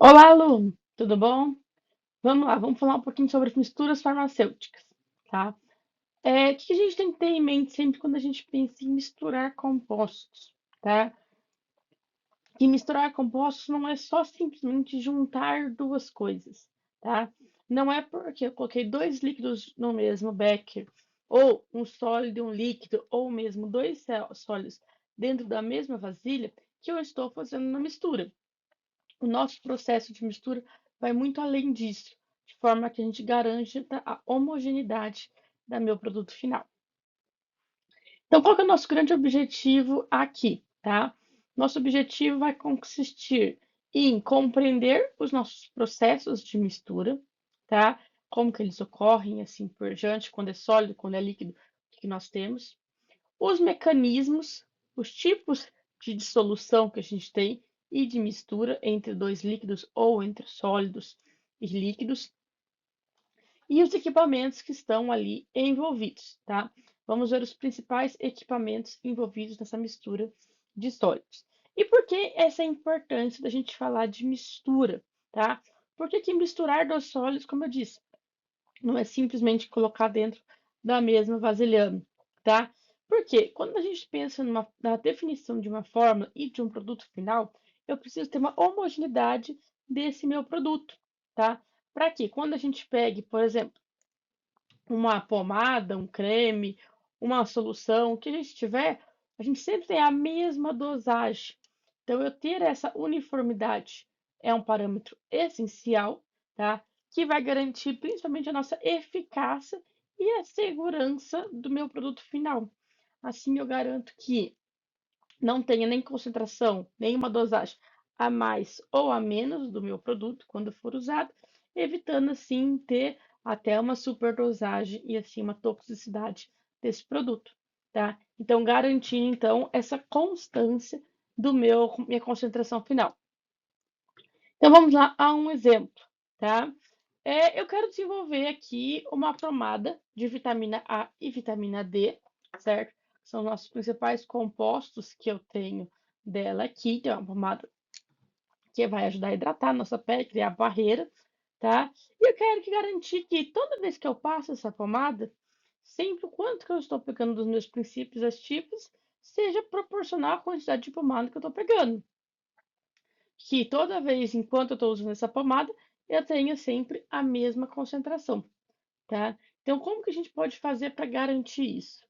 Olá, aluno, tudo bom? Vamos lá, vamos falar um pouquinho sobre as misturas farmacêuticas, tá? O que a gente tem que ter em mente sempre quando a gente pensa em misturar compostos, tá? Que misturar compostos não é só simplesmente juntar duas coisas, tá? Não é porque eu coloquei dois líquidos no mesmo becker, ou um sólido e um líquido, ou mesmo dois sólidos dentro da mesma vasilha, que eu estou fazendo uma mistura. O nosso processo de mistura vai muito além disso, de forma que a gente garante a homogeneidade do meu produto final. Então, qual que é o nosso grande objetivo aqui, tá? Nosso objetivo vai consistir em compreender os nossos processos de mistura, tá? Como que eles ocorrem, assim por diante, quando é sólido, quando é líquido, o que nós temos. Os mecanismos, os tipos de dissolução que a gente tem e de mistura entre dois líquidos ou entre sólidos e líquidos, e os equipamentos que estão ali envolvidos, tá? Vamos ver os principais equipamentos envolvidos nessa mistura de sólidos. E por que essa importância da gente falar de mistura, tá? Porque que misturar dois sólidos, como eu disse, não é simplesmente colocar dentro da mesma vasilhame, tá? Porque quando a gente pensa na definição de uma fórmula e de um produto final, eu preciso ter uma homogeneidade desse meu produto, tá? Para que quando a gente pegue, por exemplo, uma pomada, um creme, uma solução, o que a gente tiver, a gente sempre tem a mesma dosagem. Então, eu ter essa uniformidade é um parâmetro essencial, tá? Que vai garantir principalmente a nossa eficácia e a segurança do meu produto final. Assim, eu garanto que não tenha nem concentração, nenhuma dosagem a mais ou a menos do meu produto quando for usado, evitando assim ter até uma superdosagem e assim uma toxicidade desse produto, tá? Então garantindo então essa constância do meu minha concentração final. Então vamos lá a um exemplo, tá? Eu quero desenvolver aqui uma pomada de vitamina A e vitamina D, certo? São os nossos principais compostos que eu tenho dela aqui, que é uma pomada que vai ajudar a hidratar a nossa pele, criar barreira, tá? E eu quero que garantir que toda vez que eu passo essa pomada, sempre o quanto que eu estou pegando dos meus princípios ativos seja proporcional à quantidade de pomada que eu estou pegando. Que toda vez, enquanto eu estou usando essa pomada, eu tenha sempre a mesma concentração, tá? Então, como que a gente pode fazer para garantir isso?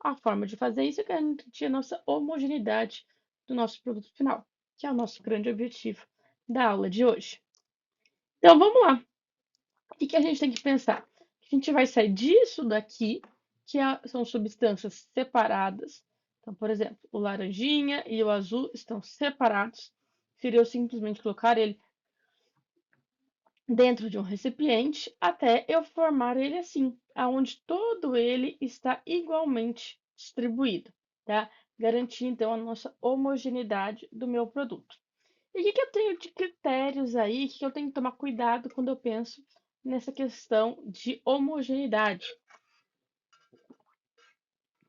A forma de fazer isso é garantir a nossa homogeneidade do nosso produto final, que é o nosso grande objetivo da aula de hoje. Então, vamos lá. O que que a gente tem que pensar? A gente vai sair disso daqui, são substâncias separadas. Então, por exemplo, o laranjinha e o azul estão separados. Seria eu simplesmente colocar ele dentro de um recipiente até eu formar ele assim, aonde todo ele está igualmente distribuído, tá? Garantir então a nossa homogeneidade do meu produto. E o que que eu tenho de critérios aí que eu tenho que tomar cuidado quando eu penso nessa questão de homogeneidade?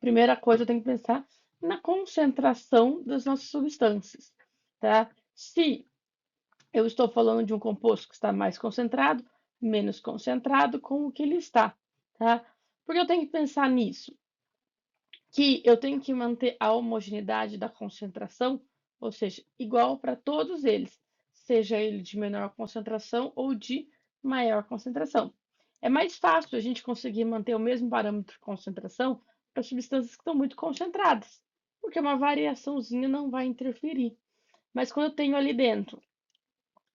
Primeira coisa, eu tenho que pensar na concentração das nossas substâncias, tá? Se eu estou falando de um composto que está mais concentrado, menos concentrado com o que ele está, tá? Porque eu tenho que pensar nisso, que eu tenho que manter a homogeneidade da concentração, ou seja, igual para todos eles, seja ele de menor concentração ou de maior concentração. É mais fácil a gente conseguir manter o mesmo parâmetro de concentração para substâncias que estão muito concentradas, porque uma variaçãozinha não vai interferir. Mas quando eu tenho ali dentro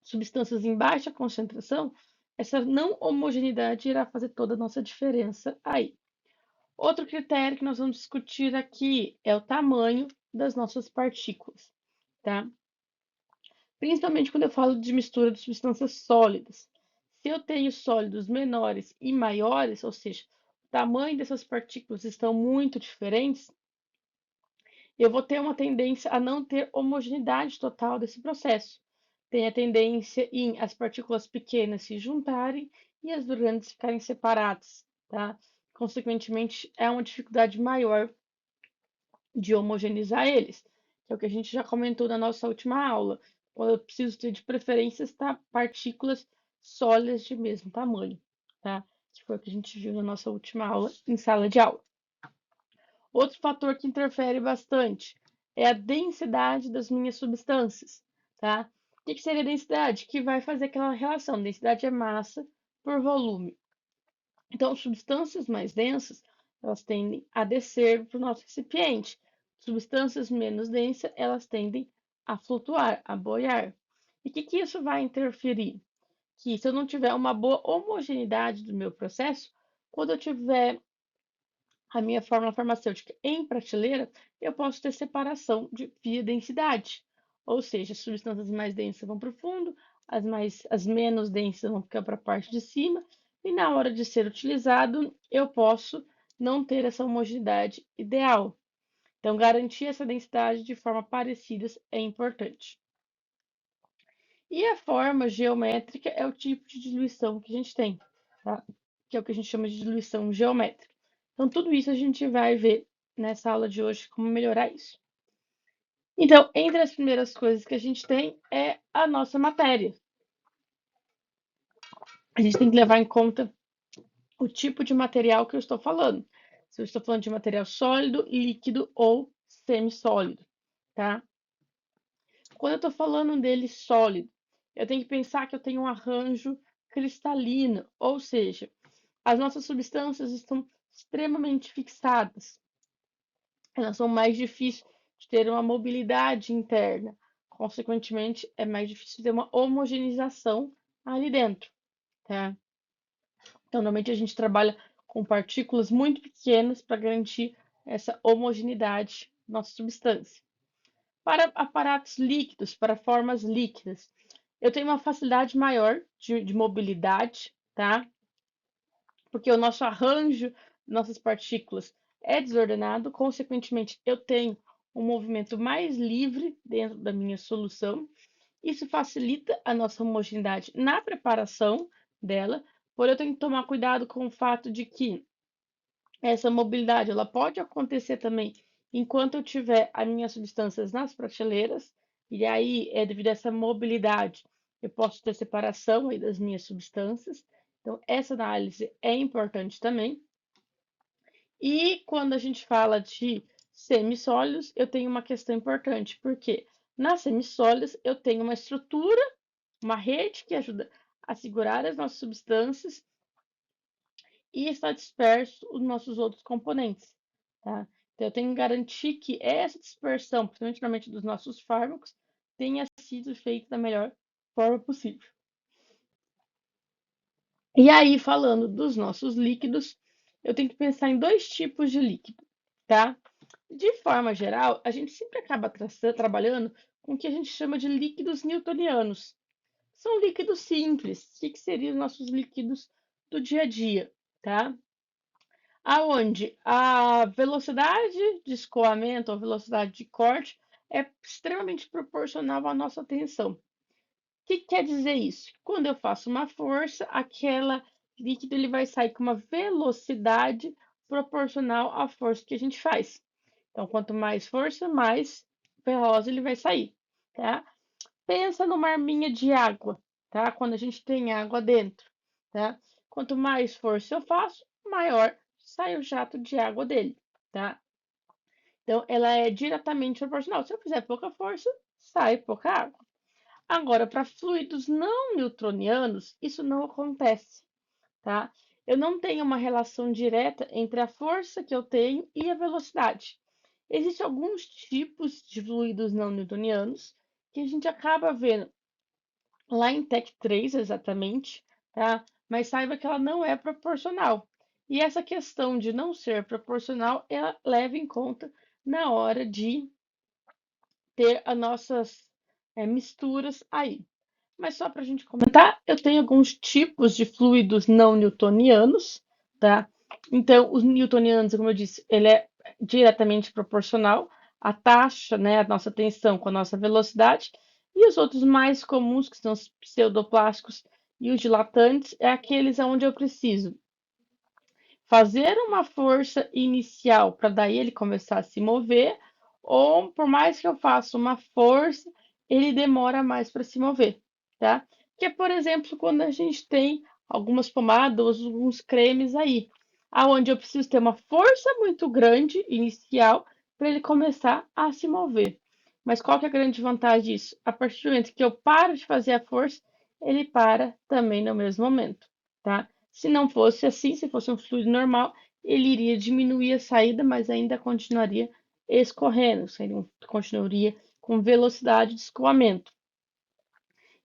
substâncias em baixa concentração, essa não homogeneidade irá fazer toda a nossa diferença aí. Outro critério que nós vamos discutir aqui é o tamanho das nossas partículas, tá? Principalmente quando eu falo de mistura de substâncias sólidas. Se eu tenho sólidos menores e maiores, ou seja, o tamanho dessas partículas estão muito diferentes, eu vou ter uma tendência a não ter homogeneidade total desse processo. Tem a tendência em as partículas pequenas se juntarem e as grandes ficarem separadas, tá? Consequentemente, é uma dificuldade maior de homogeneizar eles, que é o que a gente já comentou na nossa última aula. quando eu preciso ter de preferência partículas sólidas de mesmo tamanho, tá? Que foi o que a gente viu na nossa última aula em sala de aula. Outro fator que interfere bastante é a densidade das minhas substâncias, tá? O que seria a densidade? Que vai fazer aquela relação. Densidade é massa por volume. Então, substâncias mais densas, elas tendem a descer para o nosso recipiente. Substâncias menos densas, elas tendem a flutuar, a boiar. E o que isso vai interferir? Que se eu não tiver uma boa homogeneidade do meu processo, quando eu tiver a minha fórmula farmacêutica em prateleira, eu posso ter separação via densidade. Ou seja, as substâncias mais densas vão para o fundo, as menos densas vão ficar para a parte de cima, e na hora de ser utilizado, eu posso não ter essa homogeneidade ideal. Então, garantir essa densidade de forma parecida é importante. E a forma geométrica é o tipo de diluição que a gente tem, tá? Que é o que a gente chama de diluição geométrica. Então, tudo isso a gente vai ver nessa aula de hoje, como melhorar isso. Então, entre as primeiras coisas que a gente tem é a nossa matéria. A gente tem que levar em conta o tipo de material que eu estou falando. Se eu estou falando de material sólido, líquido ou semissólido, tá? Quando eu estou falando dele sólido, eu tenho que pensar que eu tenho um arranjo cristalino, ou seja, as nossas substâncias estão extremamente fixadas. Elas são mais difíceis de ter uma mobilidade interna. Consequentemente, é mais difícil ter uma homogeneização ali dentro, tá? Então, normalmente a gente trabalha com partículas muito pequenas para garantir essa homogeneidade da nossa substância. Para aparatos líquidos, para formas líquidas, eu tenho uma facilidade maior de mobilidade, tá? Porque o nosso arranjo, nossas partículas é desordenado, consequentemente, eu tenho um movimento mais livre dentro da minha solução. Isso facilita a nossa homogeneidade na preparação dela, porém eu tenho que tomar cuidado com o fato de que essa mobilidade ela pode acontecer também enquanto eu tiver as minhas substâncias nas prateleiras, e aí, devido a essa mobilidade, eu posso ter separação aí das minhas substâncias. Então, essa análise é importante também. E quando a gente fala de semissólidos, eu tenho uma questão importante, porque nas semissólidas eu tenho uma estrutura, uma rede que ajuda a segurar as nossas substâncias e está disperso os nossos outros componentes, tá? Então, eu tenho que garantir que essa dispersão, principalmente dos nossos fármacos, tenha sido feita da melhor forma possível. E aí, falando dos nossos líquidos, eu tenho que pensar em dois tipos de líquido, tá? De forma geral, a gente sempre acaba trabalhando com o que a gente chama de líquidos newtonianos. São líquidos simples. O que seriam os nossos líquidos do dia a dia, tá? Aonde a velocidade de escoamento ou velocidade de corte é extremamente proporcional à nossa tensão. O que quer dizer isso? Quando eu faço uma força, aquele líquido ele vai sair com uma velocidade proporcional à força que a gente faz. Então, quanto mais força, mais veloz ele vai sair, tá? Pensa numa arminha de água, tá? Quando a gente tem água dentro, tá? Quanto mais força eu faço, maior sai o jato de água dele, tá? Então, ela é diretamente proporcional. Se eu fizer pouca força, sai pouca água. Agora, para fluidos não newtonianos, isso não acontece, tá? Eu não tenho uma relação direta entre a força que eu tenho e a velocidade. Existem alguns tipos de fluidos não newtonianos que a gente acaba vendo lá em Tec 3, exatamente, tá? Mas saiba que ela não é proporcional. E essa questão de não ser proporcional, ela leva em conta na hora de ter as nossas misturas aí. Mas só para a gente comentar, eu tenho alguns tipos de fluidos não newtonianos, tá? Então, os newtonianos, como eu disse, ele é diretamente proporcional à taxa, né, a nossa tensão com a nossa velocidade. E os outros mais comuns, que são os pseudoplásticos e os dilatantes, é aqueles onde eu preciso fazer uma força inicial para daí ele começar a se mover, ou por mais que eu faça uma força, ele demora mais para se mover, tá? Que é, por exemplo, quando a gente tem algumas pomadas, alguns cremes aí, aonde eu preciso ter uma força muito grande inicial para ele começar a se mover. Mas qual que é a grande vantagem disso? A partir do momento que eu paro de fazer a força, ele para também no mesmo momento, tá? Se não fosse assim, se fosse um fluido normal, ele iria diminuir a saída, mas ainda continuaria escorrendo, continuaria com velocidade de escoamento.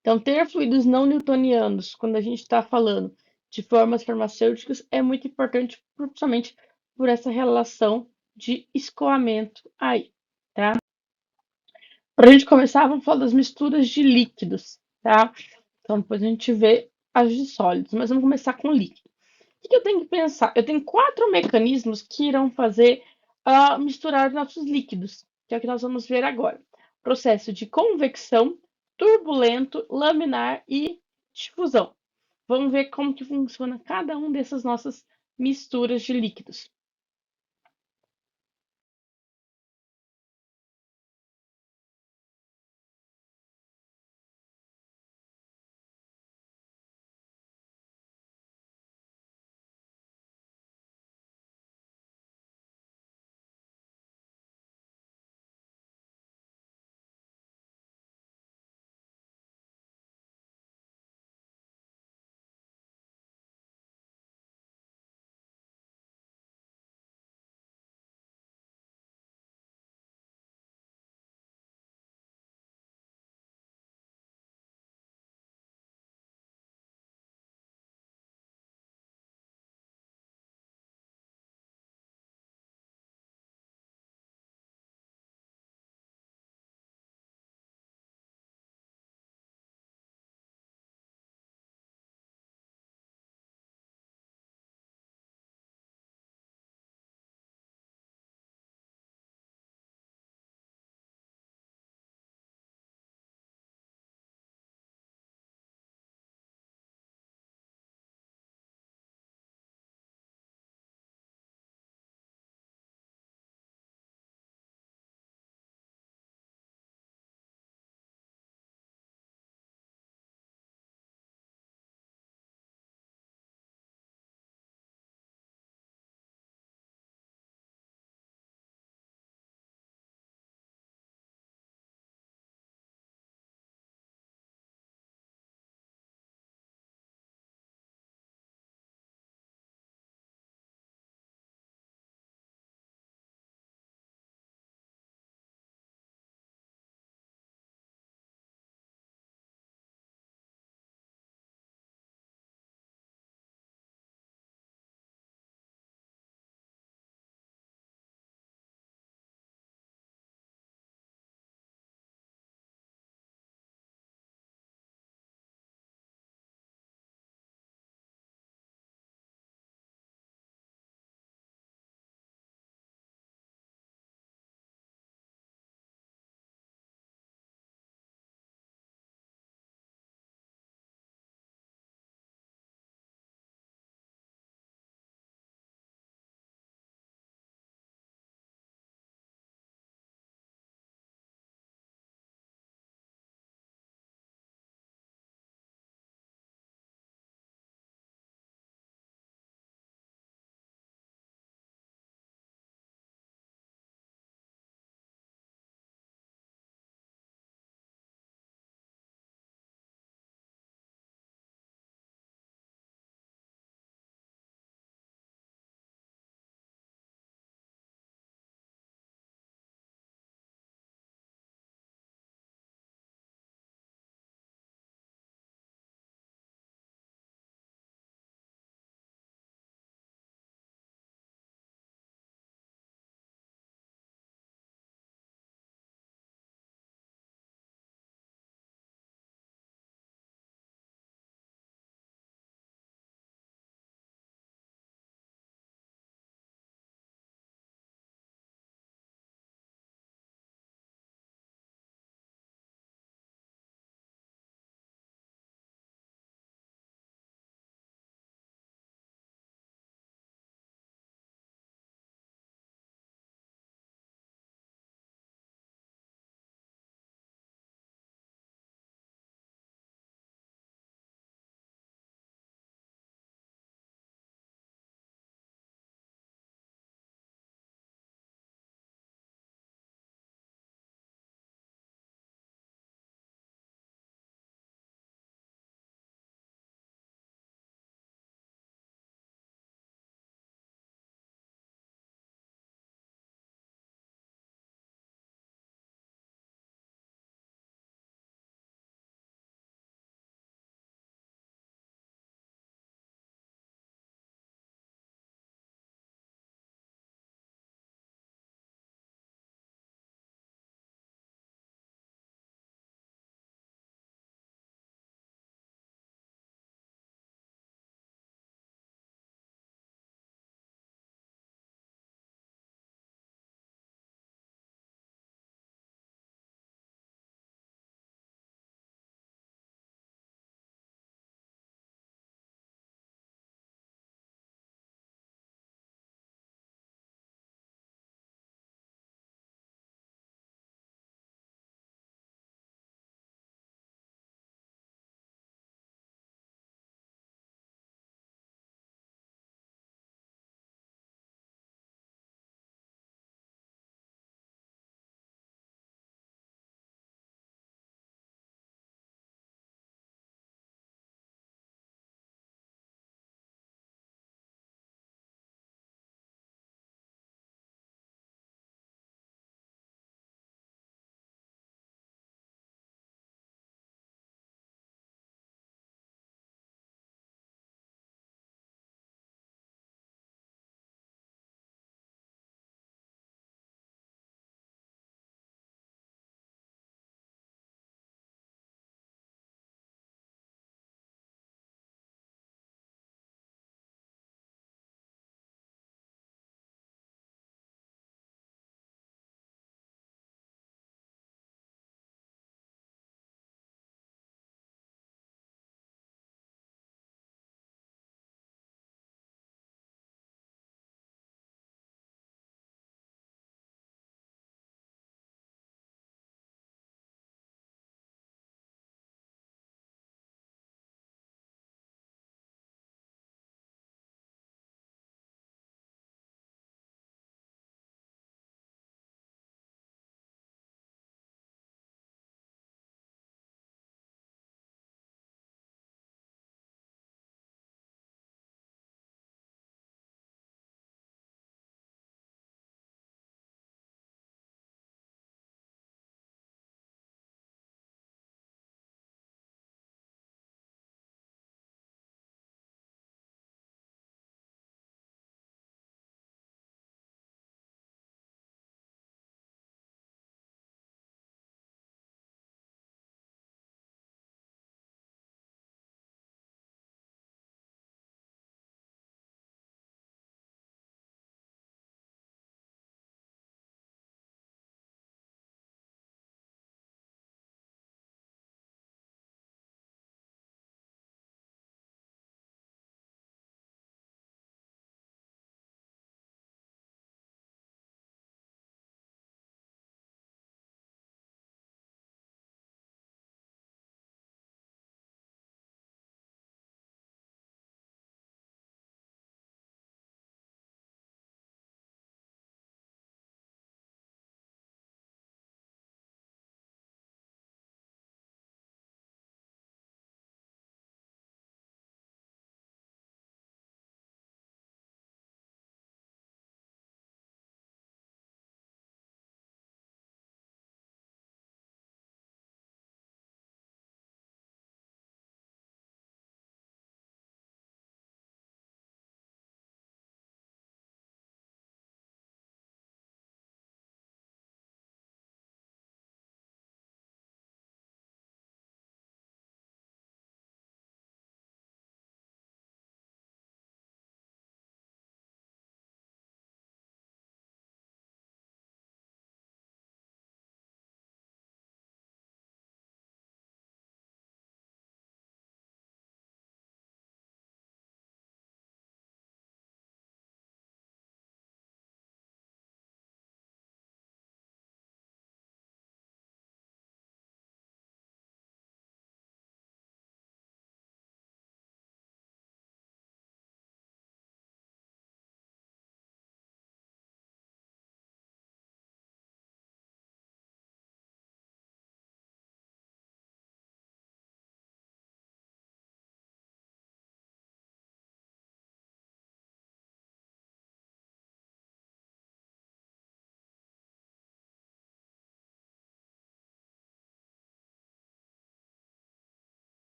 Então, ter fluidos não newtonianos, quando a gente está falando de formas farmacêuticas, é muito importante, principalmente por essa relação de escoamento aí, tá? Para a gente começar, vamos falar das misturas de líquidos, tá? Então, depois a gente vê as de sólidos, mas vamos começar com líquido. O que eu tenho que pensar? Eu tenho quatro mecanismos que irão fazer misturar nossos líquidos, que é o que nós vamos ver agora. Processo de convecção, turbulento, laminar e difusão. Vamos ver como que funciona cada um dessas nossas misturas de líquidos.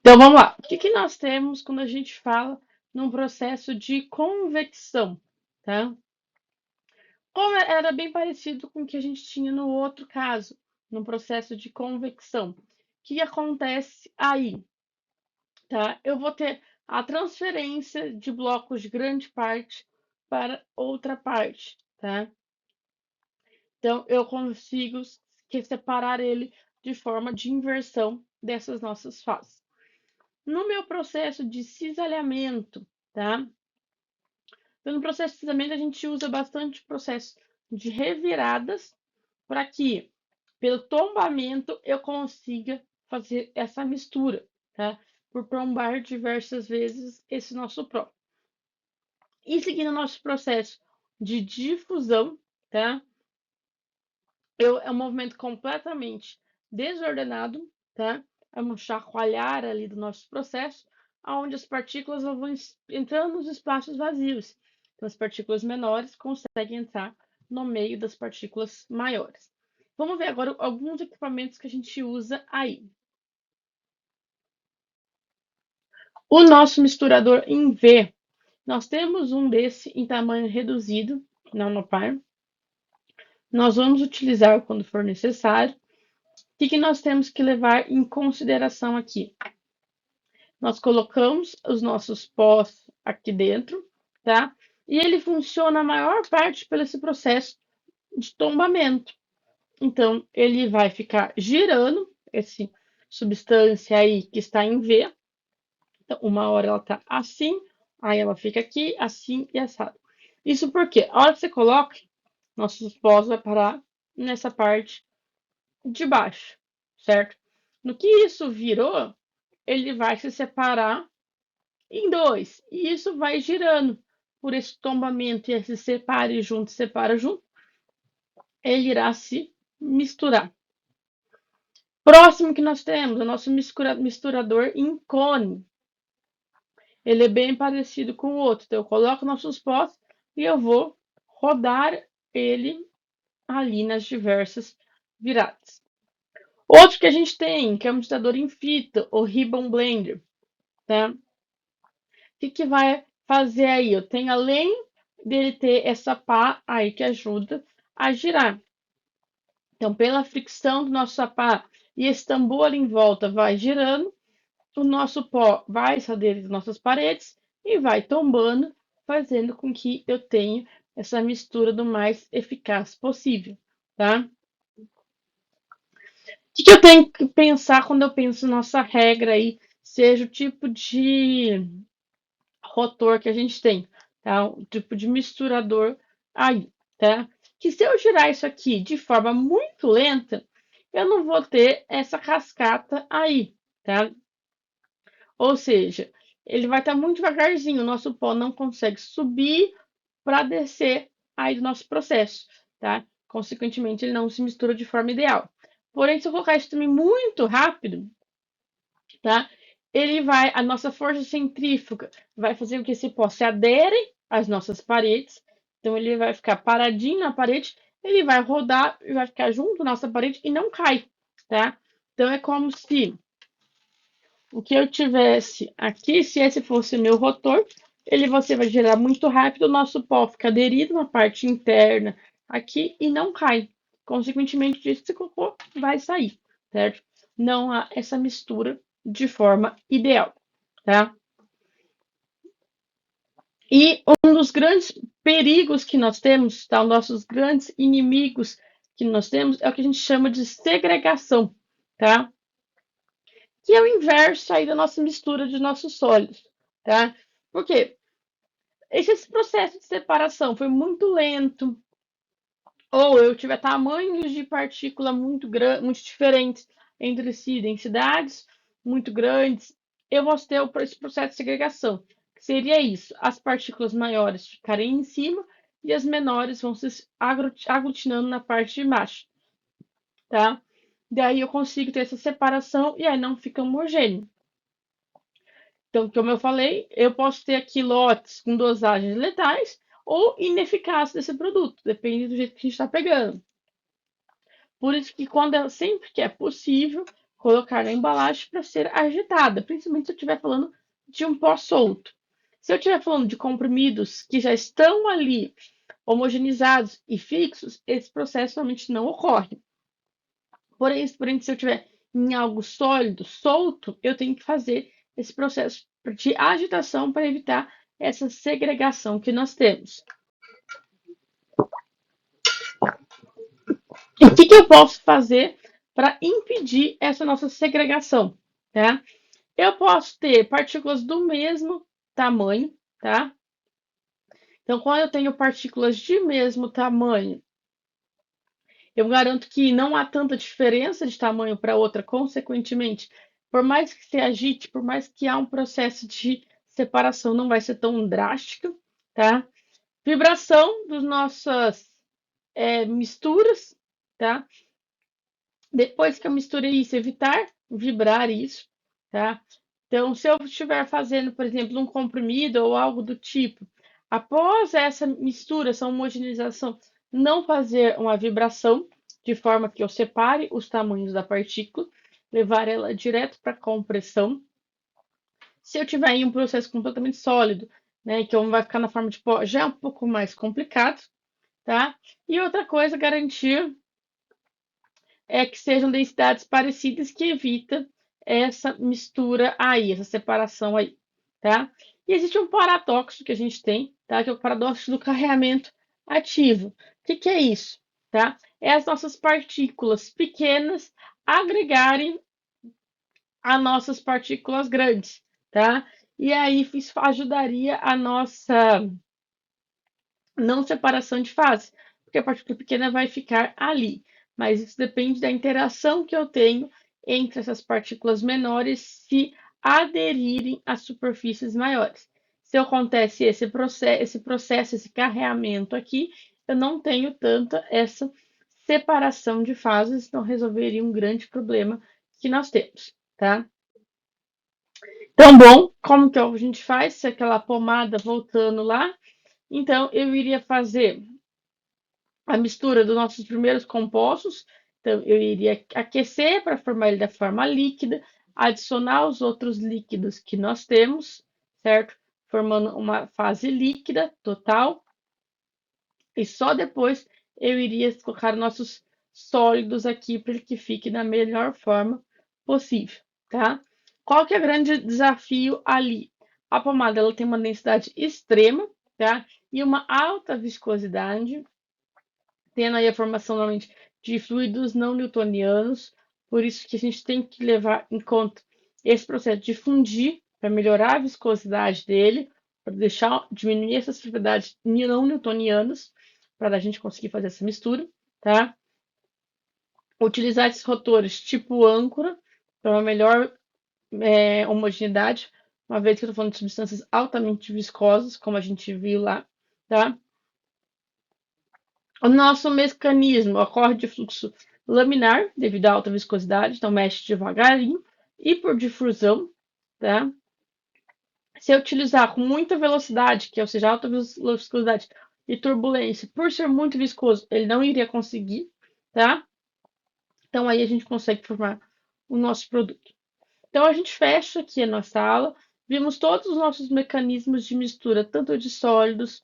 Então vamos lá. O que que nós temos quando a gente fala num processo de convecção, tá? Como era bem parecido com o que a gente tinha no outro caso, no processo de convecção. O que acontece aí, tá? Eu vou ter a transferência de blocos de grande parte para outra parte, tá? Então eu consigo separar ele de forma de inversão dessas nossas fases. No meu processo de cisalhamento, tá? Então, no processo de cisalhamento, a gente usa bastante o processo de reviradas para que, pelo tombamento, eu consiga fazer essa mistura, tá? Por tombar diversas vezes esse nosso pró. E seguindo o nosso processo de difusão, tá? É um movimento completamente desordenado, tá? É um chacoalhar ali do nosso processo, onde as partículas vão entrando nos espaços vazios. Então, as partículas menores conseguem entrar no meio das partículas maiores. Vamos ver agora alguns equipamentos que a gente usa aí. O nosso misturador em V, nós temos um desse em tamanho reduzido, nanopar. Nós vamos utilizar quando for necessário. O que nós temos que levar em consideração aqui? Nós colocamos os nossos pós aqui dentro, tá? E ele funciona a maior parte pelo esse processo de tombamento. Então, ele vai ficar girando essa substância aí que está em V. Então, uma hora ela está assim, aí ela fica aqui, assim e assado. Isso porque a hora que você coloca, nossos pós vai parar nessa parte de baixo, certo? No que isso virou, ele vai se separar em dois, e isso vai girando por esse tombamento e esse separa junto, ele irá se misturar. Próximo que nós temos, o nosso misturador em cone. Ele é bem parecido com o outro, então eu coloco nossos pós e eu vou rodar ele ali nas diversas viradas. Outro que a gente tem, que é um misturador em fita, o Ribbon Blender, tá? O que vai fazer aí? Eu tenho, além dele ter essa pá aí que ajuda a girar. Então, pela fricção do nosso pá e esse tambor ali em volta vai girando, o nosso pó vai sair das nossas paredes e vai tombando, fazendo com que eu tenha essa mistura do mais eficaz possível, tá? O que eu tenho que pensar quando eu penso nossa regra aí, seja o tipo de rotor que a gente tem, tá? O tipo de misturador aí, tá? Que se eu girar isso aqui de forma muito lenta, eu não vou ter essa cascata aí, tá? Ou seja, ele vai estar muito devagarzinho, o nosso pó não consegue subir para descer aí do nosso processo, tá? Consequentemente, ele não se mistura de forma ideal. Porém, se eu colocar isso também muito rápido, tá? A nossa força centrífuga vai fazer com que esse pó se adere às nossas paredes. Então, ele vai ficar paradinho na parede, ele vai rodar e vai ficar junto à nossa parede e não cai, tá? Então, é como se o que eu tivesse aqui, se esse fosse o meu rotor, você vai girar muito rápido, o nosso pó fica aderido na parte interna aqui e não cai. Consequentemente, disso que você colocou vai sair, certo? Não há essa mistura de forma ideal, tá? E um dos grandes perigos que nós temos, tá? Os nossos grandes inimigos que nós temos é o que a gente chama de segregação, tá? Que é o inverso aí da nossa mistura de nossos sólidos, tá? Por quê? Esse processo de separação foi muito lento, ou eu tiver tamanhos de partícula muito diferentes entre si, densidades muito grandes, eu vou ter esse processo de segregação. Que seria isso: as partículas maiores ficarem em cima e as menores vão se aglutinando na parte de baixo, tá? Daí eu consigo ter essa separação e aí não fica homogêneo. Então, como eu falei, eu posso ter aqui lotes com dosagens letais ou ineficazes desse produto, depende do jeito que a gente está pegando. Por isso que sempre que é possível, colocar na embalagem para ser agitada, principalmente se eu estiver falando de um pó solto. Se eu estiver falando de comprimidos que já estão ali homogeneizados e fixos, esse processo realmente não ocorre. Porém, se eu tiver em algo sólido, solto, eu tenho que fazer esse processo de agitação para evitar essa segregação que nós temos. E o que eu posso fazer para impedir essa nossa segregação? Tá? Eu posso ter partículas do mesmo tamanho, tá? Então, quando eu tenho partículas de mesmo tamanho, eu garanto que não há tanta diferença de tamanho para outra, consequentemente, por mais que se agite, por mais que há um processo de separação, não vai ser tão drástico, tá? Vibração das nossas misturas, tá? Depois que eu misturei isso, evitar vibrar isso, tá? Então, se eu estiver fazendo, por exemplo, um comprimido ou algo do tipo, após essa mistura, essa homogeneização, não fazer uma vibração, de forma que eu separe os tamanhos da partícula, levar ela direto para compressão. Se eu tiver em um processo completamente sólido, né, que vai ficar na forma de pó, já é um pouco mais complicado, tá? E outra coisa, garantir que sejam densidades parecidas que evita essa mistura aí, essa separação aí, tá? E existe um paradoxo que a gente tem, tá? Que é o paradoxo do carreamento ativo. O que é isso, tá? É as nossas partículas pequenas agregarem a nossas partículas grandes, tá? E aí isso ajudaria a nossa não separação de fases, porque a partícula pequena vai ficar ali. Mas isso depende da interação que eu tenho entre essas partículas menores se aderirem às superfícies maiores. Se acontece esse carreamento aqui, eu não tenho tanta essa separação de fases, então resolveria um grande problema que nós temos, tá? Então, bom, como que a gente faz? Se aquela pomada voltando lá, então eu iria fazer a mistura dos nossos primeiros compostos. Então, eu iria aquecer para formar ele da forma líquida, adicionar os outros líquidos que nós temos, certo? Formando uma fase líquida total. E só depois eu iria colocar nossos sólidos aqui para que fique da melhor forma possível, tá? Qual que é o grande desafio ali? A pomada ela tem uma densidade extrema, tá? E uma alta viscosidade, tendo aí a formação normalmente de fluidos não newtonianos, por isso que a gente tem que levar em conta esse processo de fundir para melhorar a viscosidade dele, para diminuir essas propriedades não newtonianas, para a gente conseguir fazer essa mistura, tá? Utilizar esses rotores tipo âncora para uma melhor homogeneidade, uma vez que eu estou falando de substâncias altamente viscosas, como a gente viu lá, tá? O nosso mecanismo ocorre de fluxo laminar, devido à alta viscosidade, então mexe devagarinho, e por difusão, tá? Se eu utilizar com muita velocidade, que ou seja, alta viscosidade e turbulência, por ser muito viscoso, ele não iria conseguir, tá? Então aí a gente consegue formar o nosso produto. Então a gente fecha aqui a nossa aula, vimos todos os nossos mecanismos de mistura, tanto de sólidos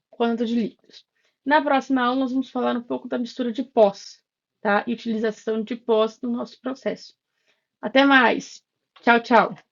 quanto de líquidos. Na próxima aula, nós vamos falar um pouco da mistura de pós, tá? E utilização de pós no nosso processo. Até mais. Tchau, tchau.